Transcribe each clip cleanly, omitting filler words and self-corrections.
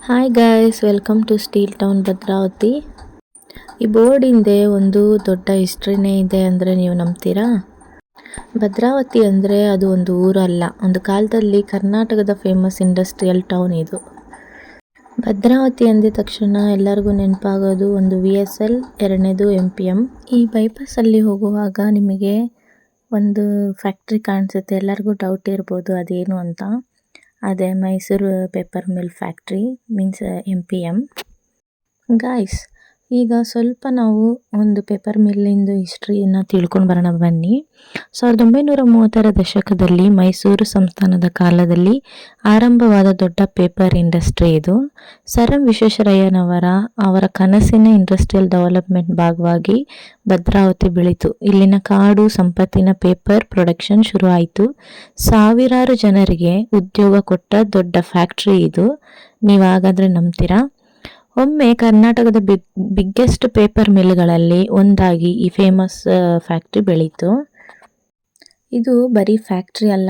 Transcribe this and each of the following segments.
Hi guys, welcome to steel town Bhadravati. ಈ board ಹಿಂದೆ ಒಂದು ದೊಡ್ಡ ಹಿಸ್ಟ್ರಿನೇ ಇದೆ ಅಂದರೆ ನೀವು ನಂಬ್ತೀರಾ? ಭದ್ರಾವತಿ ಅಂದರೆ ಅದು ಒಂದು ಊರಲ್ಲ, ಒಂದು ಕಾಲದಲ್ಲಿ ಕರ್ನಾಟಕದ ಫೇಮಸ್ ಇಂಡಸ್ಟ್ರಿಯಲ್ ಟೌನ್ ಇದು. ಭದ್ರಾವತಿ ಅಂದಿದ ತಕ್ಷಣ ಎಲ್ಲರಿಗೂ ನೆನಪಾಗೋದು ಒಂದು VSL, ಎರಡನೇದು MPM. ಈ ಬೈಪಾಸಲ್ಲಿ ಹೋಗುವಾಗ ನಿಮಗೆ ಒಂದು ಫ್ಯಾಕ್ಟ್ರಿ ಕಾಣಿಸುತ್ತೆ. ಎಲ್ಲರಿಗೂ ಡೌಟ್ ಇರ್ಬೋದು ಅದೇನು ಅಂತ. ಅದೇ Mysuru paper mill factory means MPM. Guys, ಈಗ ಸ್ವಲ್ಪ ನಾವು ಒಂದು ಪೇಪರ್ ಮಿಲ್ಲಿಂದು ಹಿಸ್ಟ್ರಿಯನ್ನು ತಿಳ್ಕೊಂಡು ಬರೋಣ ಬನ್ನಿ. 1930ರ ದಶಕದಲ್ಲಿ ಮೈಸೂರು ಸಂಸ್ಥಾನದ ಕಾಲದಲ್ಲಿ ಆರಂಭವಾದ ದೊಡ್ಡ ಪೇಪರ್ ಇಂಡಸ್ಟ್ರಿ ಇದು. ಸರ್ ಎಂ ಅವರ ಕನಸಿನ ಇಂಡಸ್ಟ್ರಿಯಲ್ ಡೆವಲಪ್ಮೆಂಟ್ ಭಾಗವಾಗಿ ಭದ್ರಾವತಿ ಬೆಳೀತು. ಇಲ್ಲಿನ ಕಾಡು ಸಂಪತ್ತಿನ ಪೇಪರ್ ಪ್ರೊಡಕ್ಷನ್ ಶುರು ಆಯಿತು. ಸಾವಿರಾರು ಜನರಿಗೆ ಉದ್ಯೋಗ ಕೊಟ್ಟ ದೊಡ್ಡ ಫ್ಯಾಕ್ಟ್ರಿ ಇದು. ನೀವು ಹಾಗಾದರೆ ನಂಬ್ತೀರಾ? ಒಮ್ಮೆ ಕರ್ನಾಟಕದ ಬಿಗ್ಗೆಸ್ಟ್ ಪೇಪರ್ ಮಿಲ್ಗಳಲ್ಲಿ ಒಂದಾಗಿ ಈ ಫೇಮಸ್ ಫ್ಯಾಕ್ಟ್ರಿ ಬೆಳೀತು. ಇದು ಬರೀ ಫ್ಯಾಕ್ಟ್ರಿ ಅಲ್ಲ,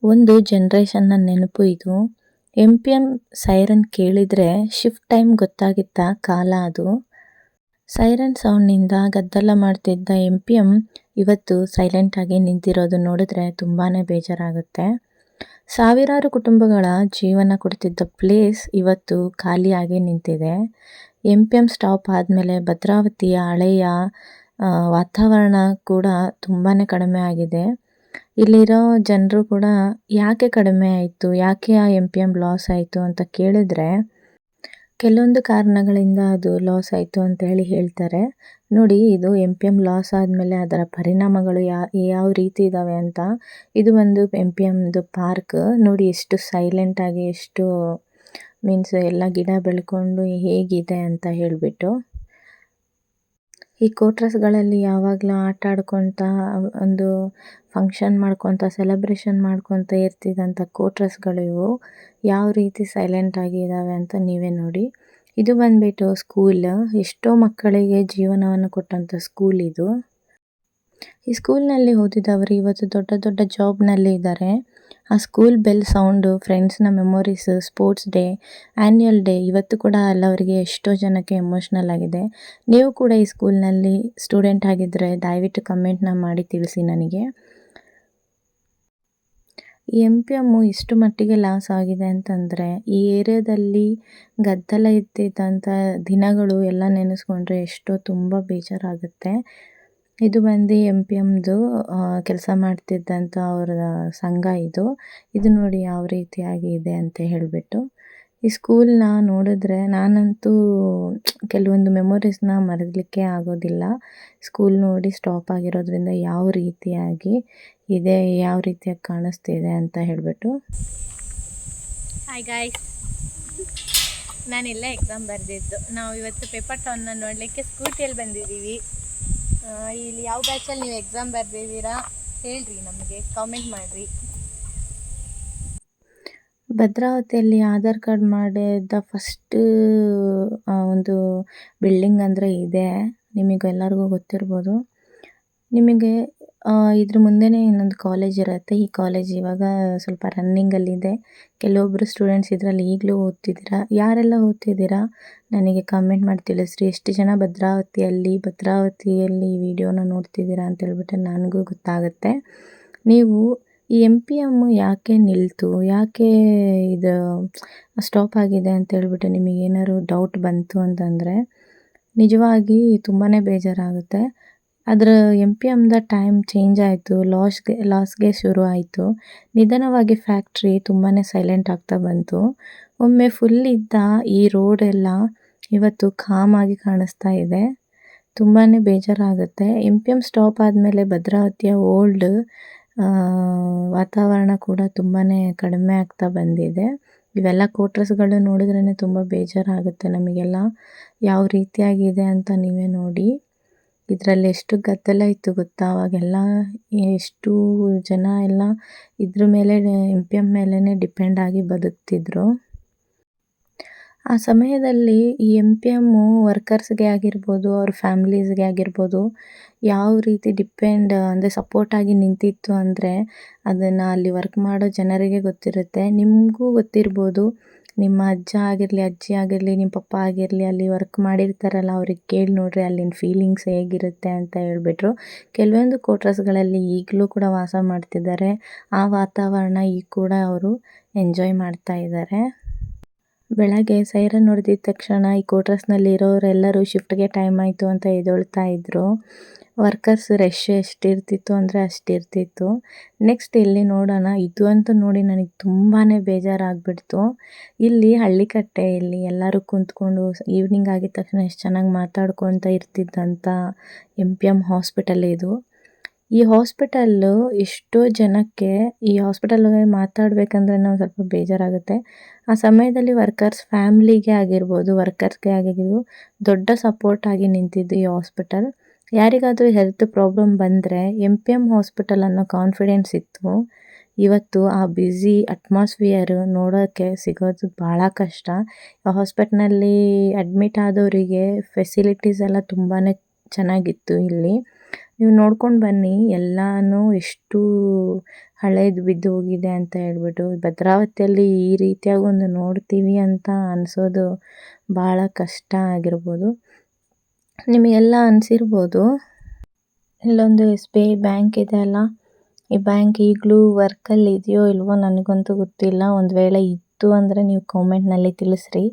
ಒಂದು ಜನ್ರೇಷನ್ನ ನೆನಪು ಇದು. MPM ಸೈರನ್ ಕೇಳಿದರೆ ಶಿಫ್ಟ್ ಟೈಮ್ ಗೊತ್ತಾಗಿದ್ದ ಕಾಲ ಅದು. ಸೈರನ್ ಸೌಂಡ್ನಿಂದ ಗದ್ದಲ ಮಾಡ್ತಿದ್ದ MPM ಇವತ್ತು ಸೈಲೆಂಟಾಗಿ ನಿಂತಿರೋದು ನೋಡಿದ್ರೆ ತುಂಬಾ ಬೇಜಾರಾಗುತ್ತೆ. ಸಾವಿರಾರು ಕುಟುಂಬಗಳ ಜೀವನ ಕೊಡ್ತಿದ್ದ ಪ್ಲೇಸ್ ಇವತ್ತು ಖಾಲಿಯಾಗಿ ನಿಂತಿದೆ. MPM ಸ್ಟಾಪ್ ಆದಮೇಲೆ ಭದ್ರಾವತಿಯ ಹಳೆಯ ವಾತಾವರಣ ಕೂಡ ತುಂಬಾ ಕಡಿಮೆ ಆಗಿದೆ. ಇಲ್ಲಿರೋ ಜನರು ಕೂಡ ಯಾಕೆ ಕಡಿಮೆ ಆಯಿತು, ಯಾಕೆ ಆ MPM ಲಾಸ್ ಆಯಿತು ಅಂತ ಕೇಳಿದ್ರೆ ಕೆಲವೊಂದು ಕಾರಣಗಳಿಂದ ಅದು ಲಾಸ್ ಆಯಿತು ಅಂತೇಳಿ ಹೇಳ್ತಾರೆ. ನೋಡಿ, ಇದು MPM ಲಾಸ್ ಆದಮೇಲೆ ಅದರ ಪರಿಣಾಮಗಳು ಯಾವ ರೀತಿ ಇದ್ದಾವೆ ಅಂತ. ಇದು ಒಂದು MPMದು ಪಾರ್ಕ್ ನೋಡಿ, ಎಷ್ಟು ಸೈಲೆಂಟಾಗಿ, ಎಷ್ಟು ಮೀನ್ಸ್ ಎಲ್ಲ ಗಿಡ ಬೆಳ್ಕೊಂಡು ಹೇಗಿದೆ ಅಂತ ಹೇಳಿಬಿಟ್ಟು. ಈ ಕೋಟ್ರಸ್ಗಳಲ್ಲಿ ಯಾವಾಗಲೂ ಆಟ ಆಡ್ಕೊತ, ಒಂದು ಫಂಕ್ಷನ್ ಮಾಡ್ಕೊತ, ಸೆಲೆಬ್ರೇಷನ್ ಮಾಡ್ಕೊತ ಇರ್ತಿದ್ದಂಥ ಕೋಟ್ರಸ್ಗಳು ಇವು. ಯಾವ ರೀತಿ ಸೈಲೆಂಟಾಗಿ ಇದ್ದಾವೆ ಅಂತ ನೀವೇ ನೋಡಿ. ಇದು ಬಂದುಬಿಟ್ಟು ಸ್ಕೂಲ್. ಎಷ್ಟೋ ಮಕ್ಕಳಿಗೆ ಜೀವನವನ್ನು ಕೊಟ್ಟಂಥ ಸ್ಕೂಲ್ ಇದು. ಈ ಸ್ಕೂಲ್ನಲ್ಲಿ ಓದಿದವರು ಇವತ್ತು ದೊಡ್ಡ ದೊಡ್ಡ ಜಾಬ್ನಲ್ಲಿ ಇದ್ದಾರೆ. ಆ ಸ್ಕೂಲ್ ಬೆಲ್ ಸೌಂಡು, ಫ್ರೆಂಡ್ಸ್ನ memories, sports day, annual day ಇವತ್ತು ಕೂಡ ಅಲ್ಲವರಿಗೆ ಎಷ್ಟೋ ಜನಕ್ಕೆ ಎಮೋಷ್ನಲ್ ಆಗಿದೆ. ನೀವು ಕೂಡ ಈ ಸ್ಕೂಲ್ನಲ್ಲಿ ಸ್ಟೂಡೆಂಟ್ ಆಗಿದ್ದರೆ ದಯವಿಟ್ಟು ಕಮೆಂಟ್ನ ಮಾಡಿ ತಿಳಿಸಿ ನನಗೆ. ಈ MPM ಇಷ್ಟು ಮಟ್ಟಿಗೆ ಲಾಸ್ ಆಗಿದೆ ಅಂತಂದರೆ ಈ ಏರಿಯಾದಲ್ಲಿ ಗದ್ದಲ ಇದ್ದಿದ್ದಂಥ ದಿನಗಳು ಎಲ್ಲ ನೆನೆಸ್ಕೊಂಡ್ರೆ ಎಷ್ಟೋ ತುಂಬ ಬೇಜಾರಾಗುತ್ತೆ. ಇದು ಬಂದು MPMದು ಕೆಲಸ ಮಾಡ್ತಿದ್ದಂಥ ಅವರ ಸಂಘ ಇದು. ಇದು ನೋಡಿ ಯಾವ ರೀತಿಯಾಗಿ ಇದೆ ಅಂತ ಹೇಳಿಬಿಟ್ಟು. ಈ ಸ್ಕೂಲ್ನ ನೋಡಿದ್ರೆ ನಾನಂತೂ ಕೆಲವೊಂದು ಮೆಮೊರೀಸ್ನ ಮರೀಲಿಕ್ಕೆ ಆಗೋದಿಲ್ಲ. ಸ್ಕೂಲ್ ನೋಡಿ ಸ್ಟಾಪ್ ಆಗಿರೋದ್ರಿಂದ ಯಾವ ರೀತಿಯಾಗಿ ಇದೆ, ಯಾವ ರೀತಿಯಾಗಿ ಕಾಣಿಸ್ತಿದೆ ಅಂತ ಹೇಳಿಬಿಟ್ಟು. ಹಾಯ್ ಗಾಯ್ಸ್, ನಾನೆಲ್ಲ ಎಕ್ಸಾಮ್ ಬರೆದಿದ್ದು. ನಾವು ಇವತ್ತು ಪೇಪರ್ ಟೌನ್ನ ನೋಡಲಿಕ್ಕೆ ಸ್ಕೂಟಿಯಲ್ಲಿ ಬಂದಿದ್ದೀವಿ. ಇಲ್ಲಿ ಯಾವ ಬ್ಯಾಚಲ್ಲಿ ನೀವು ಎಕ್ಸಾಮ್ ಬರೆದಿದ್ದೀರಾ ಹೇಳ್ರಿ, ನಮಗೆ ಕಾಮೆಂಟ್ ಮಾಡಿರಿ. ಭದ್ರಾವತಿಯಲ್ಲಿ ಆಧಾರ್ ಕಾರ್ಡ್ ಮಾಡಿದ ಫಸ್ಟ್ ಒಂದು ಬಿಲ್ಡಿಂಗ್ ಅಂದರೆ ಇದೆ. ನಿಮಗೆಲ್ಲರಿಗೂ ಗೊತ್ತಿರ್ಬೋದು. ನಿಮಗೆ ಇದ್ರ ಮುಂದೆನೇ ಇನ್ನೊಂದು ಕಾಲೇಜ್ ಇರುತ್ತೆ. ಈ ಕಾಲೇಜ್ ಇವಾಗ ಸ್ವಲ್ಪ ರನ್ನಿಂಗಲ್ಲಿದೆ. ಕೆಲವೊಬ್ಬರು ಸ್ಟೂಡೆಂಟ್ಸ್ ಇದರಲ್ಲಿ ಈಗಲೂ ಓದ್ತಿದ್ದೀರಾ. ಯಾರೆಲ್ಲ ಓದ್ತಿದ್ದೀರಾ ನನಗೆ ಕಾಮೆಂಟ್ ಮಾಡಿ ತಿಳಿಸ್ರಿ. ಎಷ್ಟು ಜನ ಭದ್ರಾವತಿಯಲ್ಲಿ ಈ ವಿಡಿಯೋನ ನೋಡ್ತಿದ್ದೀರಾ ಅಂತೇಳ್ಬಿಟ್ಟು ನನಗೂ ಗೊತ್ತಾಗುತ್ತೆ. ನೀವು ಈ MPM ಯಾಕೆ ನಿಲ್ತು, ಯಾಕೆ ಇದು ಸ್ಟಾಪ್ ಆಗಿದೆ ಅಂತೇಳ್ಬಿಟ್ಟು ನಿಮಗೇನಾದ್ರು ಡೌಟ್ ಬಂತು ಅಂತಂದರೆ ನಿಜವಾಗಿ ತುಂಬಾ ಬೇಜಾರಾಗುತ್ತೆ. ಅದರ MPMದ ಟೈಮ್ ಚೇಂಜ್ ಆಯಿತು, ಲಾಸ್ಗೆ ಶುರು ಆಯಿತು. ನಿಧಾನವಾಗಿ ಫ್ಯಾಕ್ಟ್ರಿ ತುಂಬಾ ಸೈಲೆಂಟ್ ಆಗ್ತಾ ಬಂತು. ಒಮ್ಮೆ ಫುಲ್ ಇದ್ದ ಈ ರೋಡೆಲ್ಲ ಇವತ್ತು ಕಾಮಾಗಿ ಕಾಣಿಸ್ತಾ ಇದೆ. ತುಂಬಾ ಬೇಜಾರಾಗುತ್ತೆ. MPM ಸ್ಟಾಪ್ ಆದಮೇಲೆ ಭದ್ರಾವತಿಯ ಓಲ್ಡ್ ವಾತಾವರಣ ಕೂಡ ತುಂಬಾ ಕಡಿಮೆ ಆಗ್ತಾ ಬಂದಿದೆ. ಇವೆಲ್ಲ ಕೋಟ್ರಸ್ಗಳು ನೋಡಿದ್ರೇ ತುಂಬ ಬೇಜಾರಾಗುತ್ತೆ ನಮಗೆಲ್ಲ. ಯಾವ ರೀತಿಯಾಗಿದೆ ಅಂತ ನೀವೇ ನೋಡಿ. ಇದರಲ್ಲಿ ಎಷ್ಟು ಗದ್ದಲ ಇತ್ತು ಗೊತ್ತಾ ಅವಾಗೆಲ್ಲ. ಎಷ್ಟು ಜನ ಎಲ್ಲ ಇದ್ರ ಮೇಲೆ MPM ಮೇಲೇ ಡಿಪೆಂಡ್ ಆಗಿ ಬದುಕ್ತಿದ್ರು. ಆ ಸಮಯದಲ್ಲಿ ಈ MPM ವರ್ಕರ್ಸ್ಗೆ ಆಗಿರ್ಬೋದು, ಅವ್ರ ಫ್ಯಾಮಿಲೀಸ್ಗೆ ಆಗಿರ್ಬೋದು, ಯಾವ ರೀತಿ ಡಿಪೆಂಡ್ ಅಂದರೆ ಸಪೋರ್ಟಾಗಿ ನಿಂತಿತ್ತು ಅಂದರೆ ಅದನ್ನು ಅಲ್ಲಿ ವರ್ಕ್ ಮಾಡೋ ಜನರಿಗೆ ಗೊತ್ತಿರುತ್ತೆ. ನಿಮಗೂ ಗೊತ್ತಿರ್ಬೋದು. ನಿಮ್ಮ ಅಜ್ಜ ಆಗಿರಲಿ, ಅಜ್ಜಿ ಆಗಿರಲಿ, ನಿಮ್ಮ ಪಪ್ಪ ಆಗಿರಲಿ ಅಲ್ಲಿ ವರ್ಕ್ ಮಾಡಿರ್ತಾರಲ್ಲ ಅವ್ರಿಗೆ ಕೇಳಿ ನೋಡ್ರಿ ಅಲ್ಲಿನ ಫೀಲಿಂಗ್ಸ್ ಹೇಗಿರುತ್ತೆ ಅಂತ ಹೇಳ್ಬಿಟ್ರು. ಕೆಲವೊಂದು ಕ್ವಾರ್ಟರ್ಸ್ಗಳಲ್ಲಿ ಈಗಲೂ ಕೂಡ ವಾಸ ಮಾಡ್ತಿದ್ದಾರೆ. ಆ ವಾತಾವರಣ ಈಗ ಕೂಡ ಅವರು ಎಂಜಾಯ್ ಮಾಡ್ತಾ ಇದ್ದಾರೆ. ಬೆಳಗ್ಗೆ ಸೈರನ್ ಹೊಡೆದಿದ್ದ ತಕ್ಷಣ ಈ ಕ್ವಾರ್ಟರ್ಸ್ನಲ್ಲಿ ಇರೋರೆಲ್ಲರೂ ಶಿಫ್ಟ್ಗೆ ಟೈಮ್ ಆಯಿತು ಅಂತ ಎದ್ದೇಳ್ತಾ ಇದ್ರು. ವರ್ಕರ್ಸ್ ರಶ್ ಎಷ್ಟಿರ್ತಿತ್ತು ಅಂದರೆ ಅಷ್ಟಿರ್ತಿತ್ತು. ನೆಕ್ಸ್ಟ್ ಇಲ್ಲಿ ನೋಡೋಣ, ಇದು ಅಂತೂ ನೋಡಿ ನನಗೆ ತುಂಬಾ ಬೇಜಾರಾಗ್ಬಿಡ್ತು. ಇಲ್ಲಿ ಹಳ್ಳಿಕಟ್ಟೆ, ಇಲ್ಲಿ ಎಲ್ಲರೂ ಕುಂತ್ಕೊಂಡು ಈವ್ನಿಂಗ್ ಆಗಿದ ತಕ್ಷಣ ಎಷ್ಟು ಚೆನ್ನಾಗಿ ಮಾತಾಡ್ಕೊತ ಇರ್ತಿದ್ದಂಥ MPM ಹಾಸ್ಪಿಟಲ್ ಇದು. ಈ ಹಾಸ್ಪಿಟಲ್ಲು ಎಷ್ಟೋ ಜನಕ್ಕೆ ಈ ಹಾಸ್ಪಿಟಲ್ಗೆ ಮಾತಾಡಬೇಕಂದ್ರೆ ನಾವು ಸ್ವಲ್ಪ ಬೇಜಾರಾಗುತ್ತೆ. ಆ ಸಮಯದಲ್ಲಿ ವರ್ಕರ್ಸ್ ಫ್ಯಾಮ್ಲಿಗೆ ಆಗಿರ್ಬೋದು, ವರ್ಕರ್ಸ್ಗೆ ಆಗಿರ್ಬೋದು ದೊಡ್ಡ ಸಪೋರ್ಟ್ ಆಗಿ ನಿಂತಿದ್ದು ಈ ಹಾಸ್ಪಿಟಲ್. ಯಾರಿಗಾದರೂ ಹೆಲ್ತ್ ಪ್ರಾಬ್ಲಮ್ ಬಂದರೆ MPM ಹಾಸ್ಪಿಟಲ್ ಅನ್ನೋ ಕಾನ್ಫಿಡೆನ್ಸ್ ಇತ್ತು. ಇವತ್ತು ಆ ಬ್ಯುಸಿ ಅಟ್ಮಾಸ್ಫಿಯರ್ ನೋಡೋಕ್ಕೆ ಸಿಗೋದು ಭಾಳ ಕಷ್ಟ. ಆ ಹಾಸ್ಪಿಟ್ಲ್ನಲ್ಲಿ ಅಡ್ಮಿಟ್ ಆದವರಿಗೆ ಫೆಸಿಲಿಟೀಸ್ ಎಲ್ಲ ತುಂಬಾ ಚೆನ್ನಾಗಿತ್ತು ಇಲ್ಲಿ. ನೀವು ನೋಡ್ಕೊಂಡು ಬನ್ನಿ ಎಲ್ಲನೂ ಎಷ್ಟು ಹಳೇದು ಬಿದ್ದು ಹೋಗಿದೆ ಅಂತ ಹೇಳ್ಬಿಟ್ಟು. ಭದ್ರಾವತಿಯಲ್ಲಿ ಈ ರೀತಿಯಾಗಿ ಒಂದು ನೋಡ್ತೀವಿ ಅಂತ ಅನಿಸೋದು ಭಾಳ ಕಷ್ಟ ಆಗಿರ್ಬೋದು. ನಿಮಗೆಲ್ಲ ಅನಿಸಿರ್ಬೋದು. ಇಲ್ಲೊಂದು SBI ಬ್ಯಾಂಕ್ ಇದೆ ಅಲ್ಲ, ಈ ಬ್ಯಾಂಕ್ ಈಗಲೂ ವರ್ಕಲ್ಲಿ ಇದೆಯೋ ಇಲ್ವೋ ನನಗಂತೂ ಗೊತ್ತಿಲ್ಲ. ಒಂದು ವೇಳೆ ಇತ್ತು ಅಂದರೆ ನೀವು ಕಾಮೆಂಟ್ನಲ್ಲಿ ತಿಳಿಸ್ರಿ.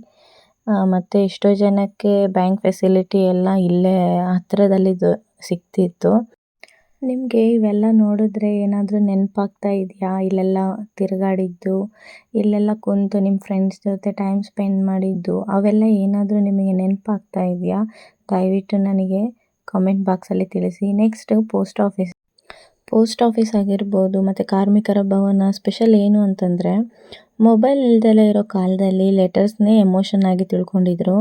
ಮತ್ತು ಎಷ್ಟೋ ಜನಕ್ಕೆ ಬ್ಯಾಂಕ್ ಫೆಸಿಲಿಟಿ ಎಲ್ಲ ಇಲ್ಲೇ ಹತ್ತಿರದಲ್ಲಿ ಸಿಗ್ತಿತ್ತು. ನಿಮಗೆ ಇವೆಲ್ಲ ನೋಡಿದ್ರೆ ಏನಾದರೂ ನೆನಪಾಗ್ತಾ ಇದೆಯಾ? ಇಲ್ಲೆಲ್ಲ ತಿರುಗಾಡಿದ್ದು, ಇಲ್ಲೆಲ್ಲ ಕುಂತು ನಿಮ್ಮ ಫ್ರೆಂಡ್ಸ್ ಜೊತೆ ಟೈಮ್ ಸ್ಪೆಂಡ್ ಮಾಡಿದ್ದು, ಅವೆಲ್ಲ ಏನಾದರೂ ನಿಮಗೆ ನೆನಪಾಗ್ತಾ ಇದೆಯಾ? ದಯವಿಟ್ಟು ನನಗೆ ಕಾಮೆಂಟ್ ಬಾಕ್ಸಲ್ಲಿ ತಿಳಿಸಿ. ನೆಕ್ಸ್ಟ್ ಪೋಸ್ಟ್ ಆಫೀಸ್ ಆಗಿರ್ಬೋದು ಮತ್ತು ಕಾರ್ಮಿಕರ ಭವನ. ಸ್ಪೆಷಲ್ ಏನು ಅಂತಂದರೆ ಮೊಬೈಲ್ ಇಲ್ದಲೇ ಇರೋ ಕಾಲದಲ್ಲಿ ಲೆಟರ್ಸ್ನೇ ಎಮೋಷನ್ ಆಗಿ ತಿಳ್ಕೊಂಡಿದ್ರು.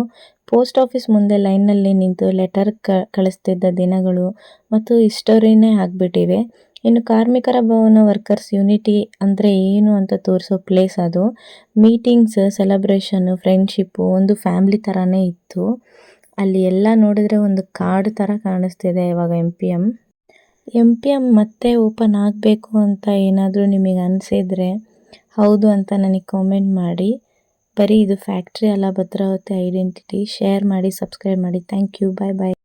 ಪೋಸ್ಟ್ ಆಫೀಸ್ ಮುಂದೆ ಲೈನಲ್ಲಿ ನಿಂತು ಲೆಟರ್ ಕಳಿಸ್ತಿದ್ದ ದಿನಗಳು ಮತ್ತು ಹಿಸ್ಟರಿನೇ ಆಗಿಬಿಟ್ಟಿವೆ. ಇನ್ನು ಕಾರ್ಮಿಕರ ಭವನ ವರ್ಕರ್ಸ್ ಯೂನಿಟಿ ಅಂದರೆ ಏನು ಅಂತ ತೋರಿಸೋ ಪ್ಲೇಸ್ ಅದು. ಮೀಟಿಂಗ್ಸ್, ಸೆಲೆಬ್ರೇಷನ್ನು, ಫ್ರೆಂಡ್ಶಿಪ್ಪು ಒಂದು ಫ್ಯಾಮ್ಲಿ ಥರನೇ ಇತ್ತು. ಅಲ್ಲಿ ಎಲ್ಲ ನೋಡಿದ್ರೆ ಒಂದು ಕಾಡು ಥರ ಕಾಣಿಸ್ತಿದೆ ಇವಾಗ MPM ಮತ್ತೆ ಓಪನ್ ಆಗಬೇಕು ಅಂತ ಏನಾದರೂ ನಿಮಗೆ ಅನಿಸಿದರೆ ಹೌದು ಅಂತ ನನಗೆ ಕಾಮೆಂಟ್ ಮಾಡಿ. ಬರೀ ಇದು ಫ್ಯಾಕ್ಟ್ರಿ ಅಲ್ಲ, ಭದ್ರಾವತಿ ಐಡೆಂಟಿಟಿ. ಶೇರ್ ಮಾಡಿ, ಸಬ್ಸ್ಕ್ರೈಬ್ ಮಾಡಿ. Thank you. Bye bye.